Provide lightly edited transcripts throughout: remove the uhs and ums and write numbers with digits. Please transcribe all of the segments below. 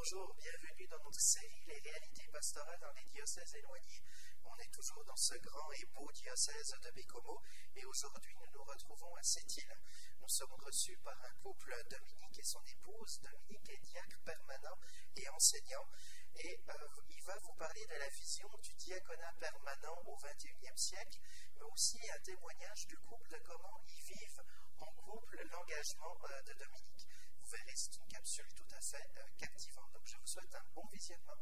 Bonjour, bienvenue dans notre série Les réalités pastorales dans les diocèses éloignés. On est toujours dans ce grand et beau diocèse de Bécomo et aujourd'hui nous nous retrouvons à Sept-Îles. Nous sommes reçus par un couple, Dominique et son épouse. Dominique est diacre permanent et enseignant et il va vous parler de la vision du diaconat permanent au XXIe siècle, mais aussi un témoignage du couple de comment ils vivent en couple l'engagement de Dominique. Vous verrez, c'est une capsule tout à fait captivante. Donc, je vous souhaite un bon visionnement.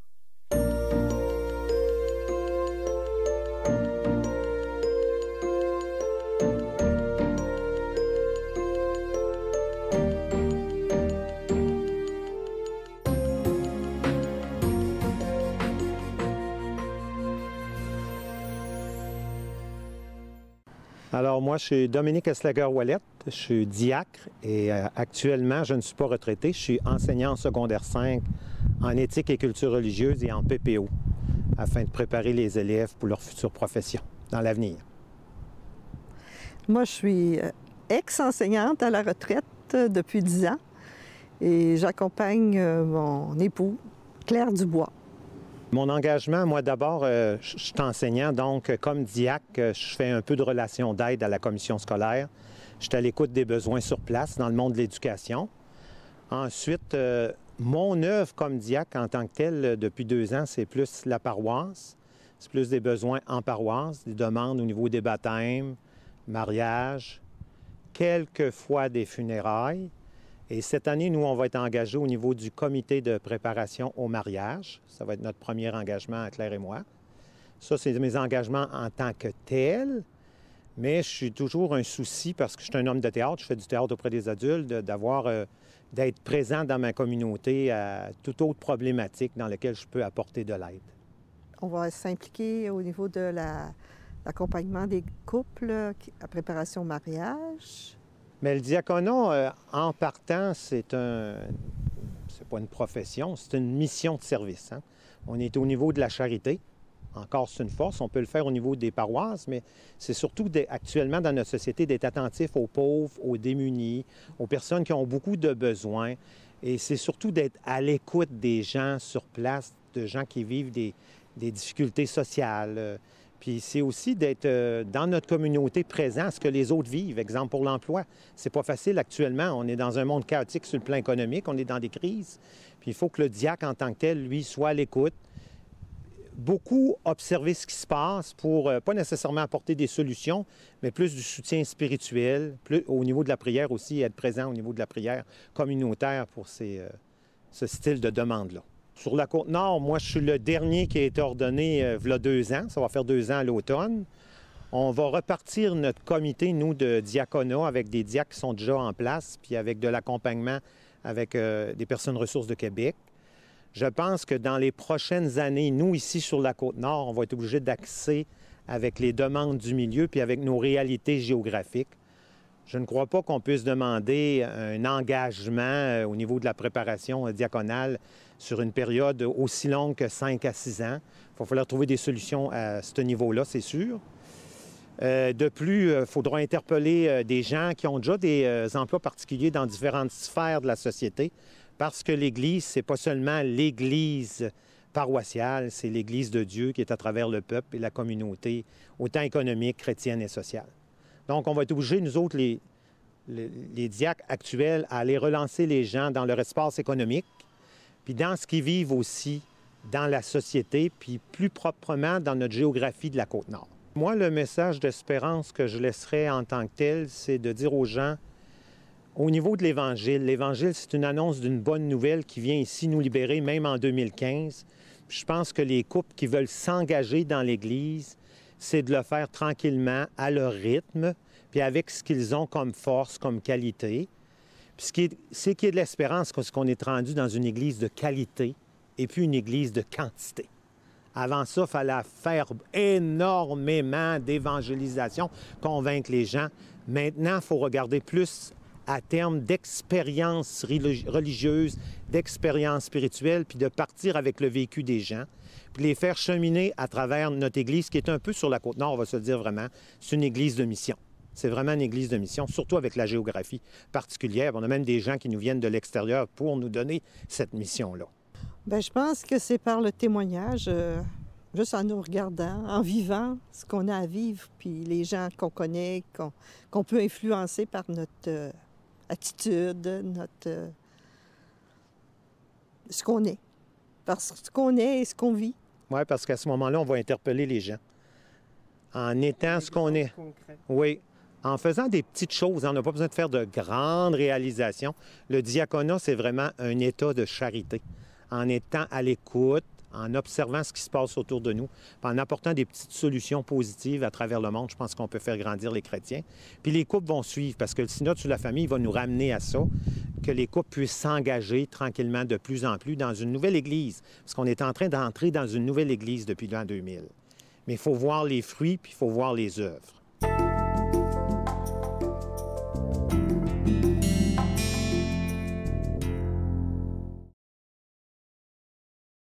Alors moi, je suis Dominique Eslager-Ouellette, je suis diacre et actuellement, je ne suis pas retraité, je suis enseignant en secondaire 5 en éthique et culture religieuse et en PPO, afin de préparer les élèves pour leur future profession dans l'avenir. Moi, je suis ex-enseignante à la retraite depuis 10 ans et j'accompagne mon époux, Claire Dubois. Mon engagement, moi d'abord, je suis enseignant, donc comme diacre, je fais un peu de relations d'aide à la commission scolaire. Je suis à l'écoute des besoins sur place dans le monde de l'éducation. Ensuite, mon œuvre comme diacre en tant que tel, depuis 2 ans, c'est plus la paroisse. C'est plus des besoins en paroisse, des demandes au niveau des baptêmes, mariages, quelquefois des funérailles. Et cette année, nous, on va être engagés au niveau du comité de préparation au mariage. Ça va être notre premier engagement, Claire et moi. Ça, c'est mes engagements en tant que tels. Mais je suis toujours un souci, parce que je suis un homme de théâtre, je fais du théâtre auprès des adultes, d'être présent dans ma communauté à toute autre problématique dans laquelle je peux apporter de l'aide. On va s'impliquer au niveau de l'accompagnement des couples, la préparation au mariage. Mais le diaconat, en partant, c'est pas une profession, c'est une mission de service. Hein? On est au niveau de la charité. Encore, c'est une force. On peut le faire au niveau des paroisses, mais c'est surtout actuellement dans notre société d'être attentif aux pauvres, aux démunis, aux personnes qui ont beaucoup de besoins. Et c'est surtout d'être à l'écoute des gens sur place, de gens qui vivent des difficultés sociales. Puis c'est aussi d'être dans notre communauté présent à ce que les autres vivent. Exemple pour l'emploi. C'est pas facile actuellement. On est dans un monde chaotique sur le plan économique. On est dans des crises. Puis il faut que le diacre en tant que tel, lui, soit à l'écoute. Beaucoup observer ce qui se passe pour pas nécessairement apporter des solutions, mais plus du soutien spirituel, plus au niveau de la prière aussi, être présent au niveau de la prière communautaire pour ce style de demande-là. Sur la Côte-Nord, moi, je suis le dernier qui a été ordonné il y a 2 ans. Ça va faire 2 ans à l'automne. On va repartir notre comité, nous, de diaconat, avec des diacres qui sont déjà en place, puis avec de l'accompagnement avec des personnes ressources de Québec. Je pense que dans les prochaines années, nous, ici sur la Côte-Nord, on va être obligés d'axer avec les demandes du milieu puis avec nos réalités géographiques. Je ne crois pas qu'on puisse demander un engagement au niveau de la préparation diaconale sur une période aussi longue que 5 à 6 ans. Il va falloir trouver des solutions à ce niveau-là, c'est sûr. De plus, il faudra interpeller des gens qui ont déjà des emplois particuliers dans différentes sphères de la société, parce que l'Église, c'est pas seulement l'Église paroissiale, c'est l'Église de Dieu qui est à travers le peuple et la communauté, autant économique, chrétienne et sociale. Donc, on va être obligés, nous autres, les diacres actuels, à aller relancer les gens dans leur espace économique, puis dans ce qu'ils vivent aussi dans la société, puis plus proprement dans notre géographie de la Côte-Nord. Moi, le message d'espérance que je laisserais en tant que tel, c'est de dire aux gens, au niveau de l'Évangile, c'est une annonce d'une bonne nouvelle qui vient ici nous libérer, même en 2015. Je pense que les couples qui veulent s'engager dans l'Église, c'est de le faire tranquillement, à leur rythme, puis avec ce qu'ils ont comme force, comme qualité. Puis c'est qu'il y ait de l'espérance, parce qu'on est rendu dans une Église de qualité et puis une Église de quantité. Avant ça, il fallait faire énormément d'évangélisation, convaincre les gens. Maintenant, il faut regarder plus à terme d'expérience religieuse, d'expérience spirituelle, puis de partir avec le vécu des gens, puis les faire cheminer à travers notre Église, qui est un peu sur la Côte-Nord, on va se le dire vraiment. C'est une Église de mission. C'est vraiment une Église de mission, surtout avec la géographie particulière. On a même des gens qui nous viennent de l'extérieur pour nous donner cette mission-là. Bien, je pense que c'est par le témoignage, juste en nous regardant, en vivant ce qu'on a à vivre, puis les gens qu'on connaît, qu'on peut influencer par notre attitude, notre ce qu'on est. Parce que ce qu'on est et ce qu'on vit. Oui, parce qu'à ce moment-là, on va interpeller les gens. En étant ce qu'on est. Oui. En faisant des petites choses, on n'a pas besoin de faire de grandes réalisations. Le diaconat, c'est vraiment un état de charité. En étant à l'écoute, en observant ce qui se passe autour de nous, puis en apportant des petites solutions positives à travers le monde, je pense qu'on peut faire grandir les chrétiens. Puis les couples vont suivre, parce que le synode sur la famille va nous ramener à ça, que les couples puissent s'engager tranquillement de plus en plus dans une nouvelle Église, parce qu'on est en train d'entrer dans une nouvelle Église depuis l'an 2000. Mais il faut voir les fruits, puis il faut voir les œuvres.